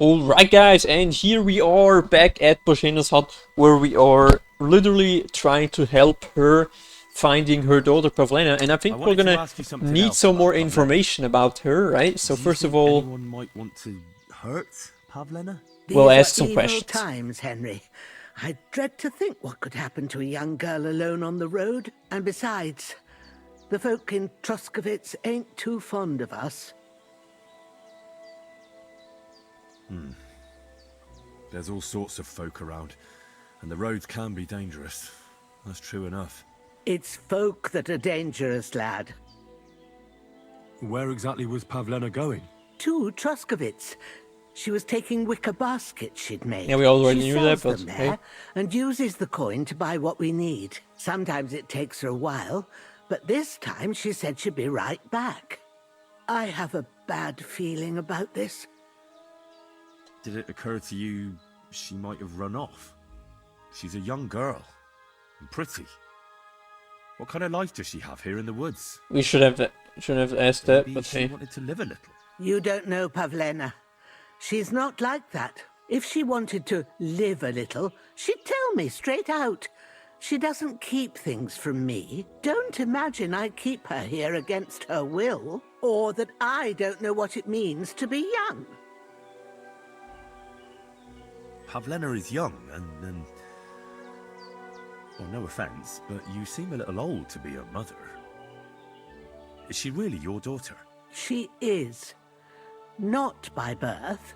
Alright guys, and here we are back at Bohemian's hut, where we are literally trying to help her finding her daughter Pavlena, and I think we're gonna need some more information about her, right? So first of all, anyone might want to hurt Pavlena? we'll ask some These are questions. evil times, Henry. I dread to think what could happen to a young girl alone on the road. And besides, the folk in Truscovitz ain't too fond of us. There's all sorts of folk around, and the roads can be dangerous. That's true enough. It's folk that are dangerous, lad. Where exactly was Pavlena going? To Truscovitz. She was taking wicker baskets she'd made. Yeah, we already She knew that, sells but them hey. there and uses the coin to buy what we need. Sometimes it takes her a while, but this time she said she'd be right back. I have a bad feeling about this. Did it occur to you she might have run off? She's a young girl, and pretty. What kind of life does she have here in the woods? We should have asked that, Maybe but she hey. wanted to live a little. You don't know Pavlena. She's not like that. If she wanted to live a little, she'd tell me straight out. She doesn't keep things from me. Don't imagine I keep her here against her will, or that I don't know what it means to be young. Pavlena is young, and well, no offense, but you seem a little old to be a mother. Is she really your daughter? She is. Not by birth,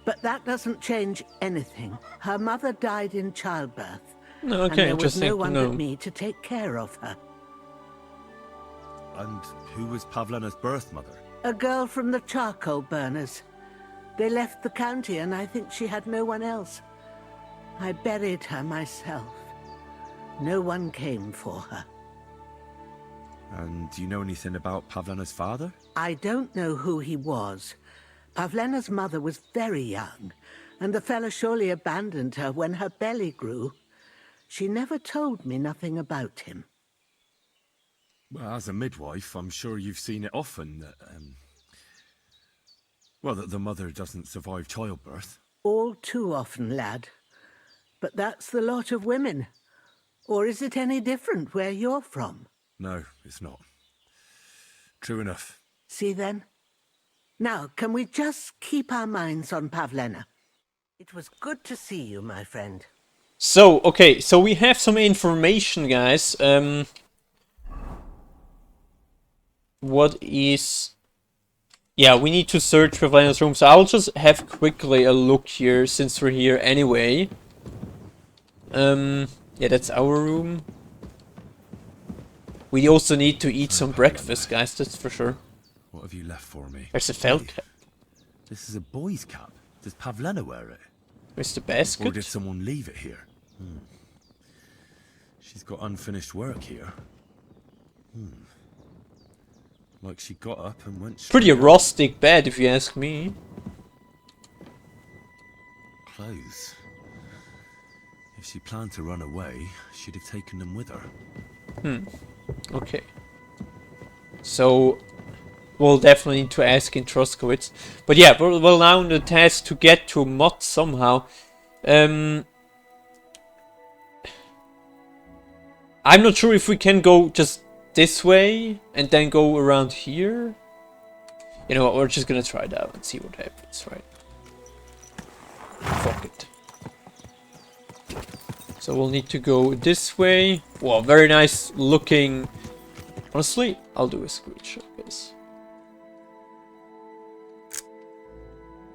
but that doesn't change anything. Her mother died in childbirth. No, and okay, there was interesting no to one know. but me to take care of her. And who was Pavlena's birth mother? A girl from the charcoal burners. They left the county and I think she had no one else. I buried her myself. No one came for her. And do you know anything about Pavlena's father? I don't know who he was. Pavlena's mother was very young, and the fella surely abandoned her when her belly grew. She never told me nothing about him. Well, as a midwife, I'm sure you've seen it often that, well, that the mother doesn't survive childbirth. All too often, lad. But that's the lot of women. Or is it any different where you're from? No, it's not. True enough. See then? Now, can we just keep our minds on Pavlena? It was good to see you, my friend. So, okay, so we have some information, guys. What is... Yeah, we need to search Pavlena's room, so I'll just have quickly a look here, since we're here anyway. Yeah, that's our room. We also need to eat some breakfast, guys, that's for sure. What have you left for me? There's a felt cap. This is a boy's cap. Does Pavlena wear it? Where's the Or basket? did someone leave it here? She's got unfinished work here. Like she got up and went straight Pretty up. rustic bed, if you ask me. Clothes. If she planned to run away, she'd have taken them with her. Okay. So, we'll definitely need to ask in Truscovitz. But yeah, we're now on the task to get to Mott somehow. I'm not sure if we can go just this way and then go around here. You know what, we're just gonna try it out and see what happens, right? Fuck it. So we'll need to go this way. Wow, very nice looking. Honestly, I'll do a screenshot, guys.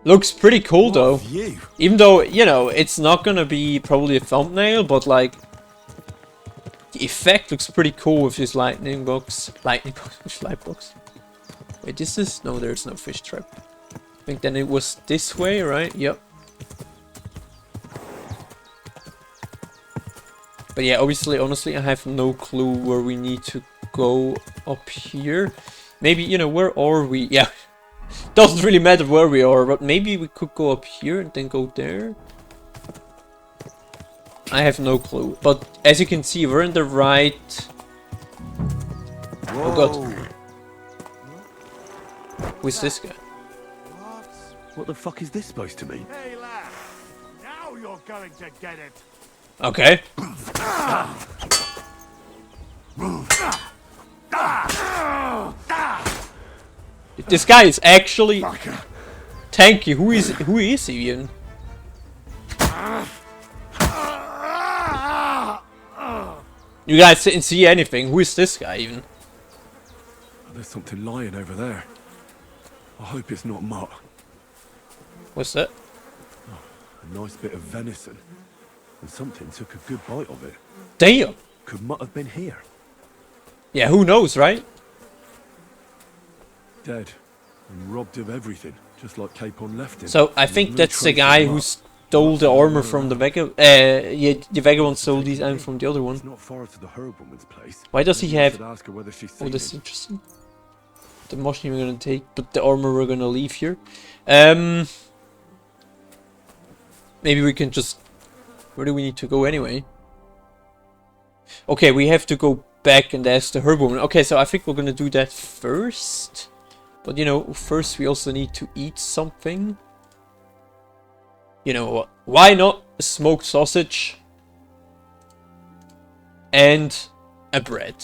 Looks pretty cool though. View. Even though, you know, it's not gonna be probably a thumbnail, but like the effect looks pretty cool with this lightning box. Which light box? Wait, is this? No, there's no fish trap. I think then it was this way, right? Yep. But yeah, obviously, honestly, I have no clue where we need to go up here. Maybe, you know, where are we? Yeah, doesn't really matter where we are, but maybe we could go up here and then go there. I have no clue, but as you can see, we're in the right... Oh god. Who is this guy? What the fuck is this supposed to mean? Hey, lad. Now you're going to get it. Okay. This guy is actually tanky. Who is he even? You guys didn't see anything. Who is this guy even? There's something lying over there. I hope it's not mutt. What's that? A nice bit of venison. And something took a good bite of it. Damn. Could mutt have been here? Yeah, who knows, right? Dead. And robbed of everything. Just like Capon left him. So I think that's the guy who stole the armor from the vagabond. Yeah, the vagabond stole these and from the other one. It's not far to the herb woman's place. Why does he Maybe we have? should ask her whether she's Oh, seen this is him. interesting. The mushroom we're gonna take, but the armor we're gonna leave here. Maybe we can just. Where do we need to go anyway? Okay, we have to go back and ask the herb woman. Okay, so I think we're gonna do that first. But you know, first we also need to eat something. You know what? Why not a smoked sausage and a bread?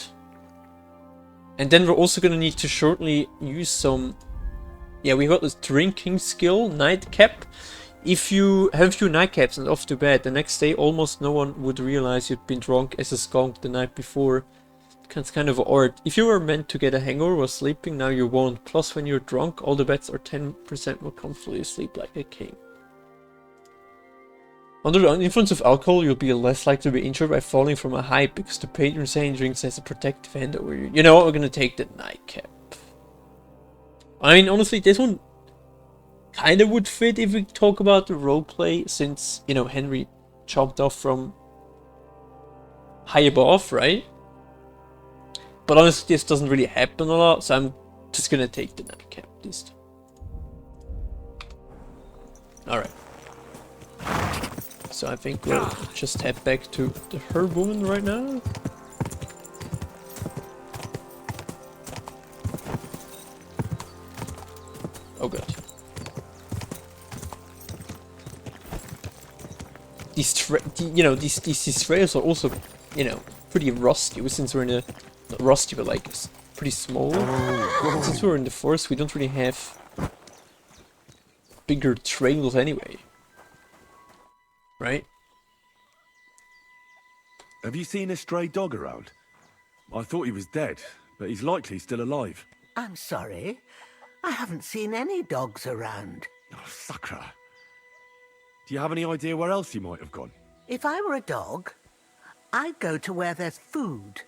And then we're also gonna need to shortly use some. Yeah, we got this drinking skill nightcap. If you have a few nightcaps and off to bed, the next day almost no one would realize you'd been drunk as a skunk the night before. It's kind of odd. If you were meant to get a hangover while sleeping, now you won't. Plus, when you're drunk, all the beds are 10% more comfortably asleep like a king. Under the influence of alcohol, you'll be less likely to be injured by falling from a height because the patron saint drinks has a protective hand over you. You know what? We're gonna take the nightcap. I mean, honestly, this one kind of would fit if we talk about the roleplay, since, you know, Henry chopped off from high above, right? But honestly, this doesn't really happen a lot, so I'm just gonna take the nightcap this time. Alright. So I think we'll just head back to the herb woman right now. Oh god. These trails are also, you know, pretty rusty. Since we're in a not rusty, but like pretty small. Since we're in the forest, we don't really have bigger trails anyway, right? Have you seen a stray dog around? I thought he was dead, but he's likely still alive. I'm sorry. I haven't seen any dogs around. Oh, sucker. Do you have any idea where else he might have gone? If I were a dog, I'd go to where there's food.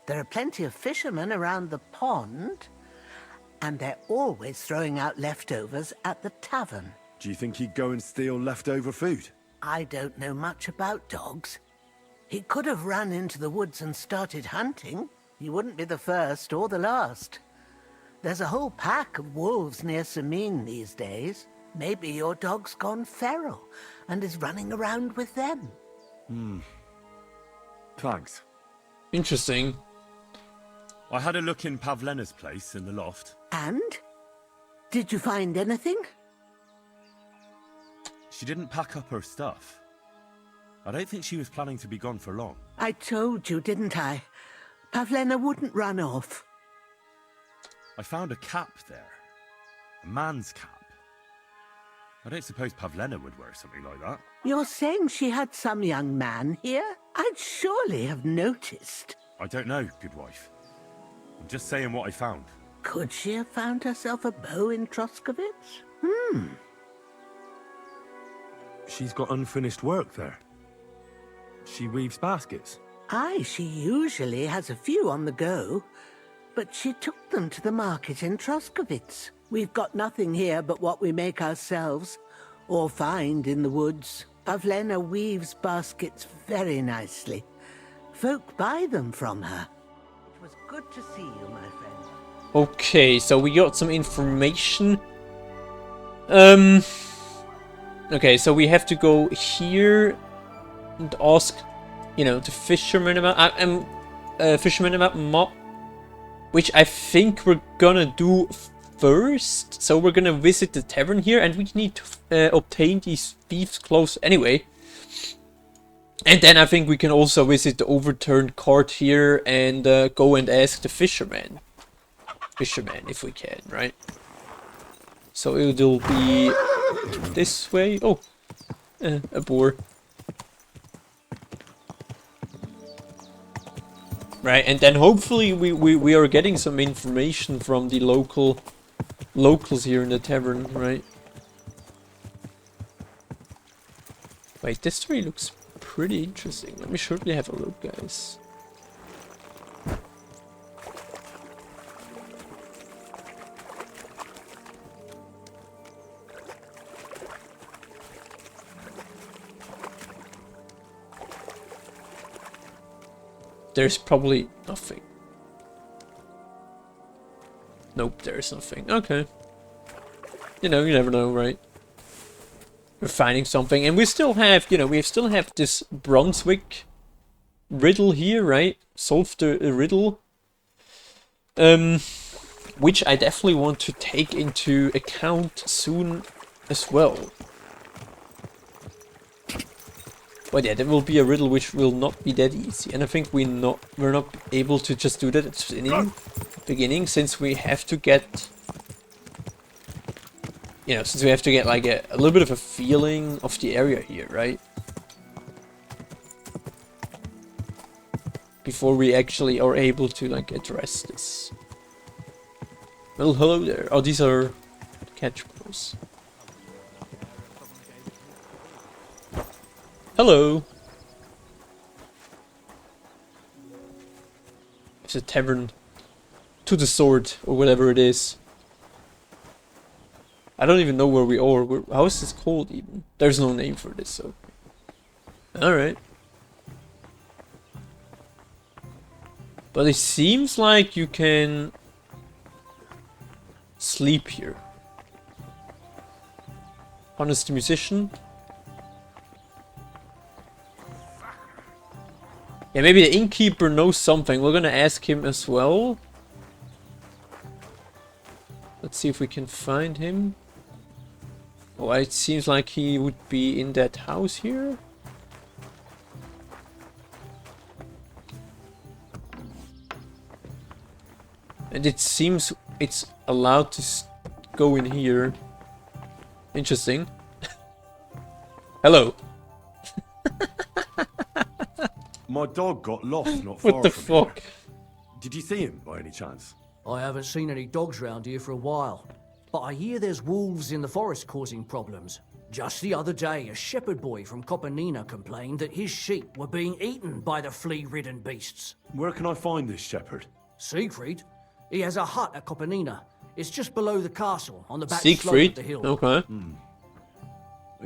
There are plenty of fishermen around the pond, and they're always throwing out leftovers at the tavern. Do you think he'd go and steal leftover food? I don't know much about dogs. He could have run into the woods and started hunting. He wouldn't be the first or the last. There's a whole pack of wolves near Samine these days. Maybe your dog's gone feral and is running around with them. Thanks. Interesting. I had a look in Pavlena's place in the loft. And? Did you find anything? She didn't pack up her stuff. I don't think she was planning to be gone for long. I told you, didn't I? Pavlena wouldn't run off. I found a cap there. A man's cap. I don't suppose Pavlena would wear something like that. You're saying she had some young man here? I'd surely have noticed. I don't know, good wife. I'm just saying what I found. Could she have found herself a beau in Troskovitz? She's got unfinished work there. She weaves baskets. Aye, she usually has a few on the go, but she took them to the market in Troskovitz. We've got nothing here but what we make ourselves, or find in the woods. Pavlena weaves baskets very nicely. Folk buy them from her. It was good to see you, my friend. Okay, so we got some information. Okay, so we have to go here and ask, you know, the fisherman about fisherman about mob, which I think we're gonna do first. So we're gonna visit the tavern here, and we need to obtain these thieves' clothes anyway. And then I think we can also visit the overturned cart here and go and ask the fisherman if we can, right? So it'll be this way. Oh, a boar. Right, and then hopefully we are getting some information from the locals here in the tavern, right? Wait, this tree looks pretty interesting. Let me shortly have a look, guys. There's probably nothing. Nope, there's nothing. Okay. You know, you never know, right? We're finding something, and we still have, you know, we still have this Brunswick riddle here, right? Solve the riddle. Which I definitely want to take into account soon as well. But yeah, there will be a riddle which will not be that easy, and I think we're not able to just do that at the beginning, since we have to get, you know, since we have to get like a little bit of a feeling of the area here, right? Before we actually are able to like address this. Well, hello there. Oh, these are catch bows. Hello. It's a tavern to the sword, or whatever it is. I don't even know where we are. How is this called even? There's no name for this, so. Alright. But it seems like you can sleep here. Honest musician. Yeah, maybe the innkeeper knows something. We're gonna ask him as well. Let's see if we can find him. Oh, it seems like he would be in that house here. And it seems it's allowed to go in here. Interesting. Hello. My dog got lost not What far the from fuck? here. Did you see him by any chance? I haven't seen any dogs round here for a while, but I hear there's wolves in the forest causing problems. Just the other day, a shepherd boy from Copenina complained that his sheep were being eaten by the flea-ridden beasts. Where can I find this shepherd? Siegfried? He has a hut at Copenina. It's just below the castle, on the back slope of Siegfried? the hill. Okay. And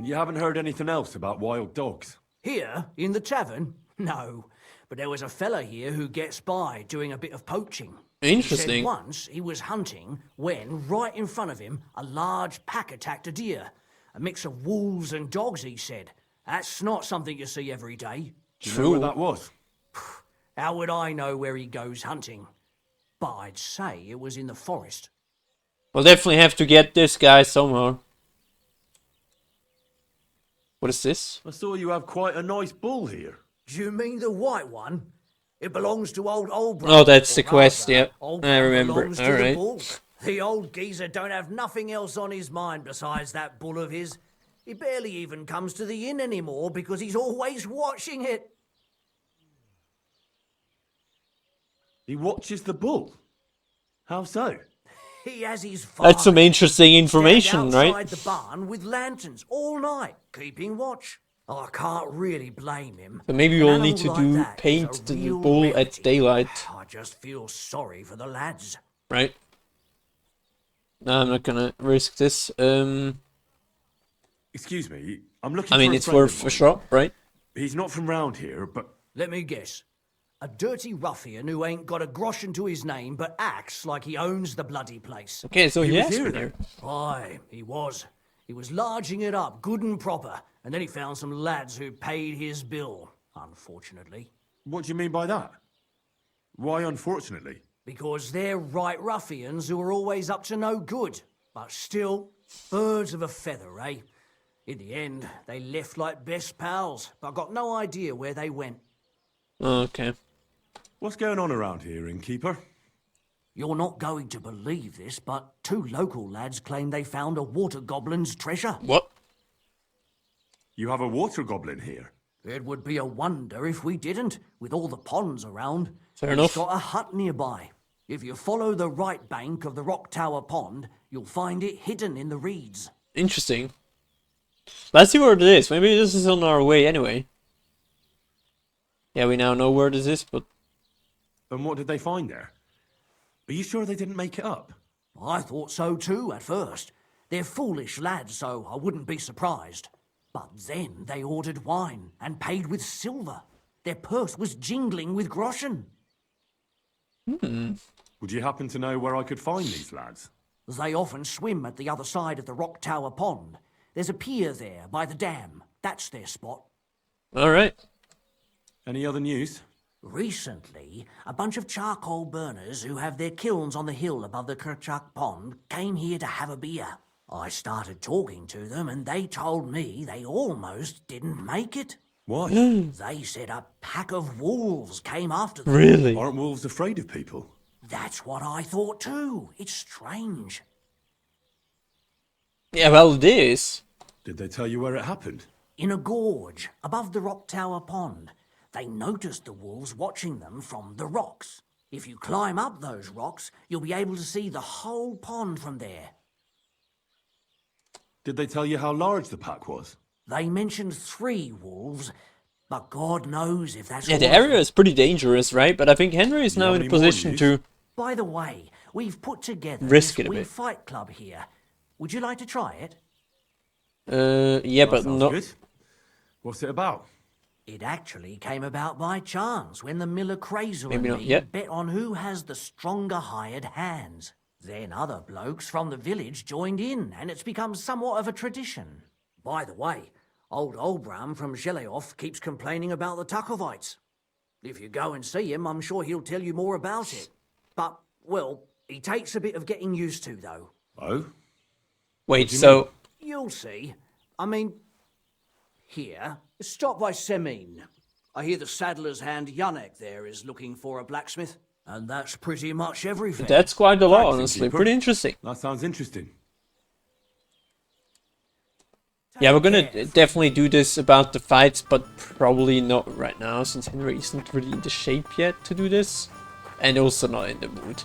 you haven't heard anything else about wild dogs? Here, in the tavern? No. But there was a fella here who gets by doing a bit of poaching. He Interesting. said once he was hunting when, right in front of him, a large pack attacked a deer. A mix of wolves and dogs, he said. That's not something you see every day. Do you know where that was? How would I know where he goes hunting? But I'd say it was in the forest. We'll definitely have to get this guy somehow. What is this? I saw you have quite a nice bull here. Do you mean the white one? It belongs to old Olbra. Oh, that's the Or quest, rather, yep. Olbra I remember. belongs to All the right. bull. The old geezer don't have nothing else on his mind besides that bull of his. He barely even comes to the inn anymore because he's always watching it. He watches the bull. How so? He has his That's some father interesting information, stand right? outside the barn with lanterns all night, keeping watch. I can't really blame him. So maybe An we'll need to animal like do that is paint a the real bull at rarity. daylight, I just feel sorry for the lads. right? No, I'm not gonna risk this. Excuse me, I'm looking I mean, for a it's friend of worth a mine. shot, right? He's not from round here, but Let me guess. A dirty ruffian who ain't got a groschen to his name but acts like he owns the bloody place. Okay, so He he was has here been then? here. Aye, he was. He was larging it up, good and proper, and then he found some lads who paid his bill, unfortunately. what do you mean by that? Why unfortunately? Because they're right ruffians who are always up to no good. But still, birds of a feather, eh? In the end, they left like best pals, but got no idea where they went. Okay. What's going on around here, innkeeper? You're not going to believe this, but 2 local lads claim they found a water goblin's treasure. What? You have a water goblin here? It would be a wonder if we didn't, with all the ponds around. Fair It's enough. got a hut nearby. If you follow the right bank of the Rock Tower Pond, you'll find it hidden in the reeds. Interesting. Let's see where it is. Maybe this is on our way anyway. Yeah, we now know where this is, but... And what did they find there? Are you sure they didn't make it up? I thought so too at first. They're foolish lads, so I wouldn't be surprised. But then they ordered wine and paid with silver. Their purse was jingling with groschen. Would you happen to know where I could find these lads? They often swim at the other side of the Rock Tower Pond. There's a pier there by the dam. That's their spot. Alright. Any other news? Recently, a bunch of charcoal burners who have their kilns on the hill above the Kerchak Pond came here to have a beer. I started talking to them and they told me they almost didn't make it. Why? They said a pack of wolves came after them. Really? Aren't wolves afraid of people? That's what I thought too. It's strange. Yeah, well, it is. Did they tell you where it happened? In a gorge above the Rock Tower Pond, they noticed the wolves watching them from the rocks. If you climb up those rocks, you'll be able to see the whole pond from there. Did they tell you how large the pack was? They mentioned 3 wolves, but God knows if that's Yeah, all the of area them. is pretty dangerous, right? But I think Henry is You now have in a any more position news? to... By the way, we've put together Risk this it a wee bit. fight club here. Would you like to try it? Yeah, That but sounds not... good. What's it about? It actually came about by chance when the Miller Crazel Maybe and not me yet. bet on who has the stronger hired hands. Then other blokes from the village joined in, and it's become somewhat of a tradition. By the way, old Olbram from Zheleov keeps complaining about the Tuckovites. If you go and see him, I'm sure he'll tell you more about it. But, well, he takes a bit of getting used to, though. Oh? Wait, do you so... You'll see. I mean, here, stop by Semin. I hear the saddler's hand Yannick there is looking for a blacksmith. And that's pretty much everything. That's quite a lot, Thanks, honestly. innkeeper. Pretty interesting. That sounds interesting. Yeah, we're gonna definitely do this about the fights, but probably not right now, since Henry isn't really in the shape yet to do this. And also not in the mood.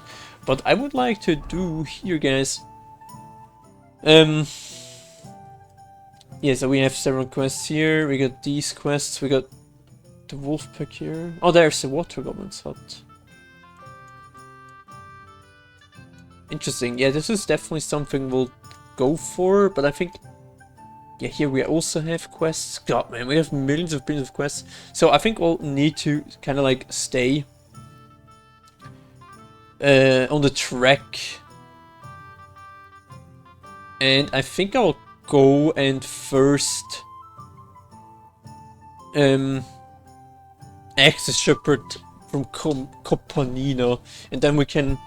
But I would like to do here, guys. Yeah, so we have several quests here. We got these quests. We got the wolf pack here. Oh, there's the water goblin's hut. Interesting. Yeah, this is definitely something we'll go for, but I think... Yeah, here we also have quests. God, man, we have millions of quests. So I think we'll need to kind of like stay on the track. And I think I'll go and first act as shepherd from Kopanina, and then we can,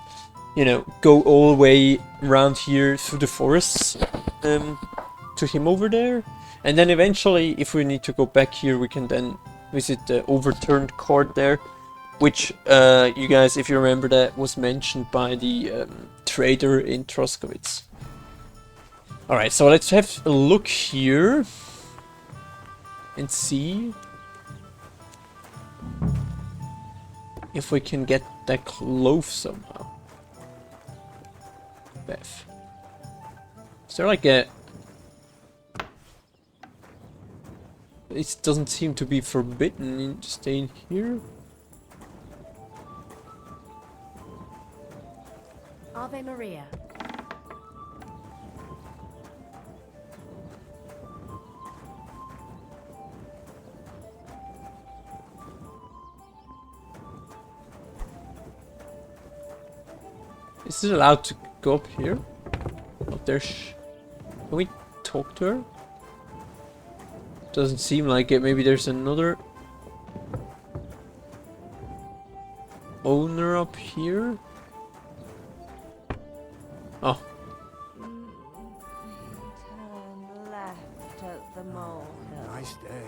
you know, go all the way around here through the forests to him over there, and then eventually, if we need to go back here, we can then visit the overturned court there, which you guys, if you remember, that was mentioned by the trader in Troskowitz. Alright, so let's have a look here and see if we can get that clove somehow. Beth. Is there like a... It doesn't seem to be forbidden to stay in here. Ave Maria. Is it allowed to go up here? Up there? Can we talk to her? Doesn't seem like it. Maybe there's another owner up here? Oh, no. Nice day.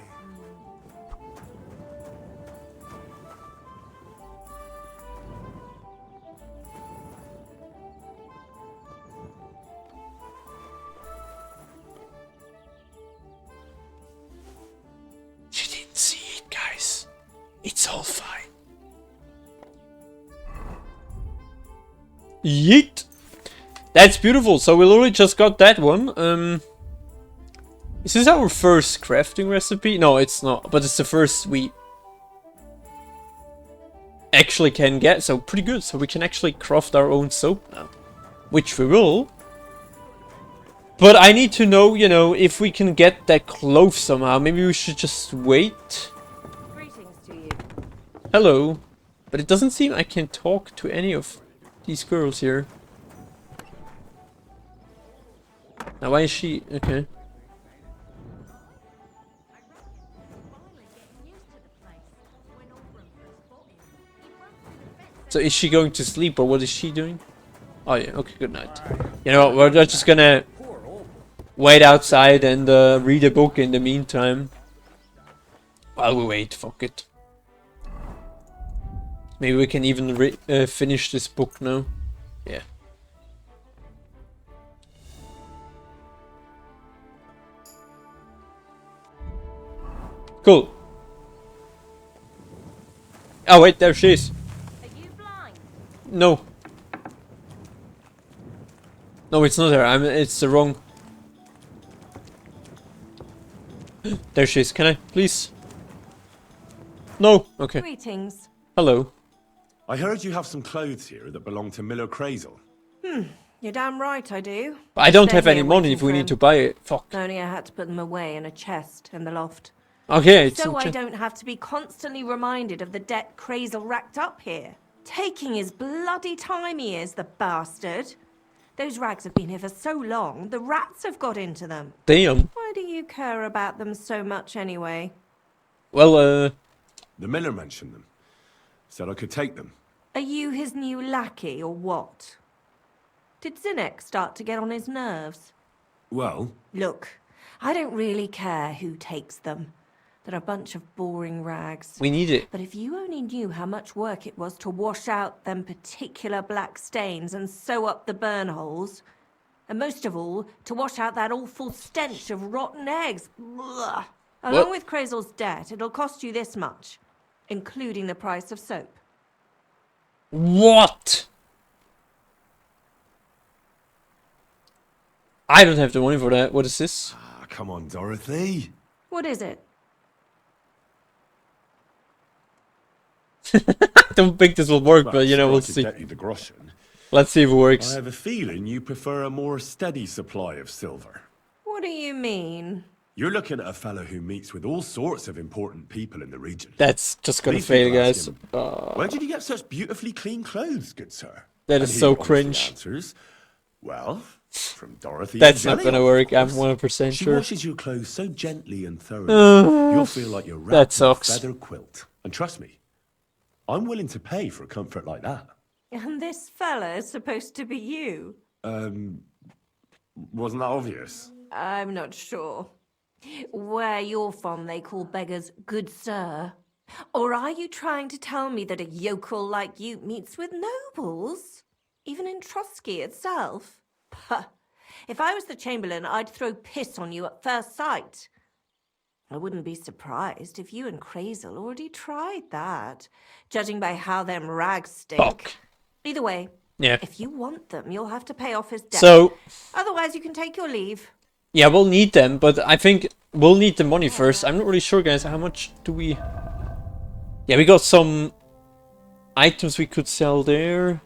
She didn't see it, guys. It's all fine. Yeet! That's beautiful. So we literally just got that one. Is this our first crafting recipe? No, it's not. But it's the first we actually can get. So pretty good. So we can actually craft our own soap now. Which we will. But I need to know, you know, if we can get that clove somehow. Maybe we should just wait. Greetings to you. Hello. But it doesn't seem I can talk to any of these girls here. Now why is she... Okay. So is she going to sleep or what is she doing? Oh yeah, okay, good night. You know what, we're just gonna wait outside and read a book in the meantime. While we wait, fuck it. Maybe we can even finish this book now. Yeah. Cool. Oh wait, there she is. Are you blind? No. No, it's not her. It's the wrong. There she is. Can I, please? No. Okay. Greetings. Hello. I heard you have some clothes here that belong to Miller Crazel. You're damn right I do. I don't They're have any here money waiting if we for need him. to buy it. Fuck. Only I had to put them away in a chest in the loft. Okay, it's So in I don't have to be constantly reminded of the debt Crazel racked up here. Taking his bloody time he is, the bastard. Those rags have been here for so long, the rats have got into them. Damn. Why do you care about them so much anyway? Well, The Miller mentioned them. Said I could take them. Are you his new lackey or what? Did Zinnek start to get on his nerves? Well, Look, I don't really care who takes them. They're a bunch of boring rags. we need it. But if you only knew how much work it was to wash out them particular black stains and sew up the burn holes, and most of all, to wash out that awful stench of rotten eggs. Blah. Along What? with Crazel's debt, it'll cost you this much, including the price of soap. What? I don't have the money for that. What is this? come on, Dorothy. What is it? I don't think this will work, but you know, we'll sorry to see. get you the groschen. Let's see if it I works. have a feeling you prefer a more steady supply of silver. What do you mean? You're looking at a fellow who meets with all sorts of important people in the region. That's just gonna These fail, people ask guys. him, Where did you get such beautifully clean clothes, good sir? That And is he so honestly cringe. Answers, well, from Dorothy. That's and not Jelly, gonna of work. I'm course. 100% She sure. washes your clothes so gently and thoroughly, you'll feel like you're that wrapped in a sucks. feather quilt. And trust me, I'm willing to pay for a comfort like that. And this fella is supposed to be you? Wasn't that obvious? I'm not sure. Where you're from, they call beggars good sir. Or are you trying to tell me that a yokel like you meets with nobles? Even in Trotsky itself? Puh. If I was the Chamberlain, I'd throw piss on you at first sight. I wouldn't be surprised if you and Crazel already tried that, judging by how them rags stink. Fuck. Either way, Yeah. if you want them, you'll have to pay off his debt. So, Otherwise, you can take your leave. yeah, we'll need them, but I think we'll need the money first. I'm not really sure, guys. How much do we... Yeah, we got some items we could sell there.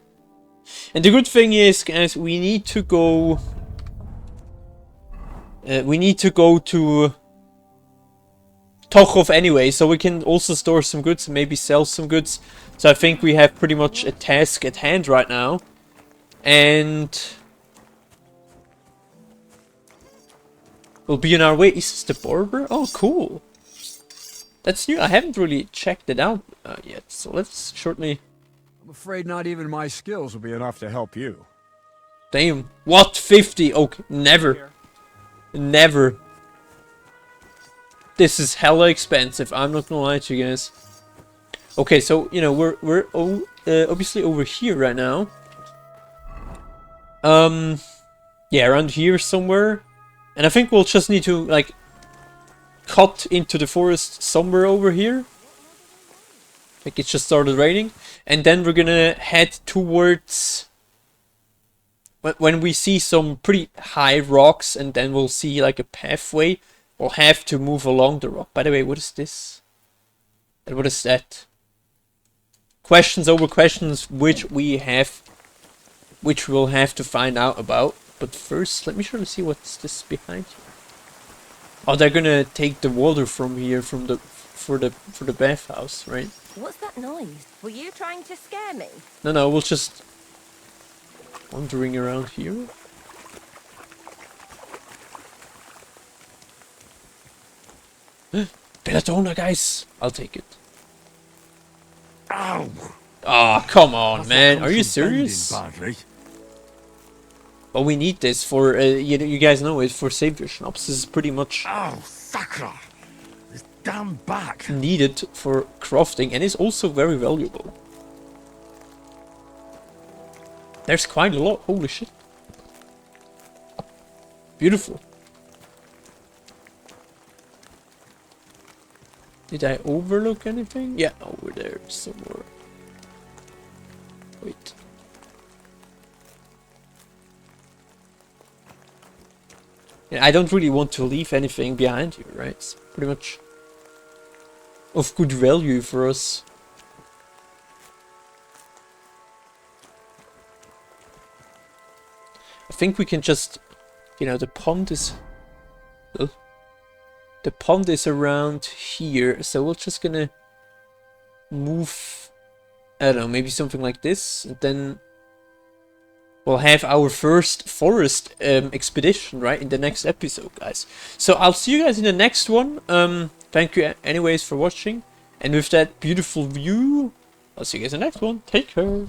And the good thing is, guys, we need to go... to Tochov anyway, so we can also store some goods and maybe sell some goods. So I think we have pretty much a task at hand right now. And... we'll be on our way. Is this the barber? Oh, cool. That's new. I haven't really checked it out yet. So let's shortly... I'm afraid not even my skills will be enough to help you. Damn. What? 50? Okay. Never. Never. This is hella expensive, I'm not gonna lie to you guys. Okay, so, you know, we're obviously over here right now. Yeah, around here somewhere. And I think we'll just need to, like, cut into the forest somewhere over here. Like, it just started raining. And then we're gonna head towards... When we see some pretty high rocks, and then we'll see, like, a pathway, we'll have to move along the rock. By the way, what is this? And what is that? Questions over questions, which we'll have to find out about. But first, let me try to see what's this behind you. Oh, they're gonna take the water from here, for the bathhouse, right? What's that noise? Were you trying to scare me? No, we'll just wandering around here. Belladonna, guys! I'll take it. Ow! Ah, come on, man. Are you serious? Badly. But we need this for, you guys know it, for savior schnapps. This is pretty much Oh, sacre! This damn back. needed for crafting, and is also very valuable. There's quite a lot, holy shit. Beautiful. Did I overlook anything? Yeah, over there somewhere. Wait. Yeah, I don't really want to leave anything behind here, right? It's pretty much of good value for us. I think we can just, you know, the pond is around here, so we're just gonna move, I don't know, maybe something like this, and then we'll have our first forest expedition, right, in the next episode, guys. So I'll see you guys in the next one. Thank you anyways for watching, and with that beautiful view, I'll see you guys in the next one. Take care.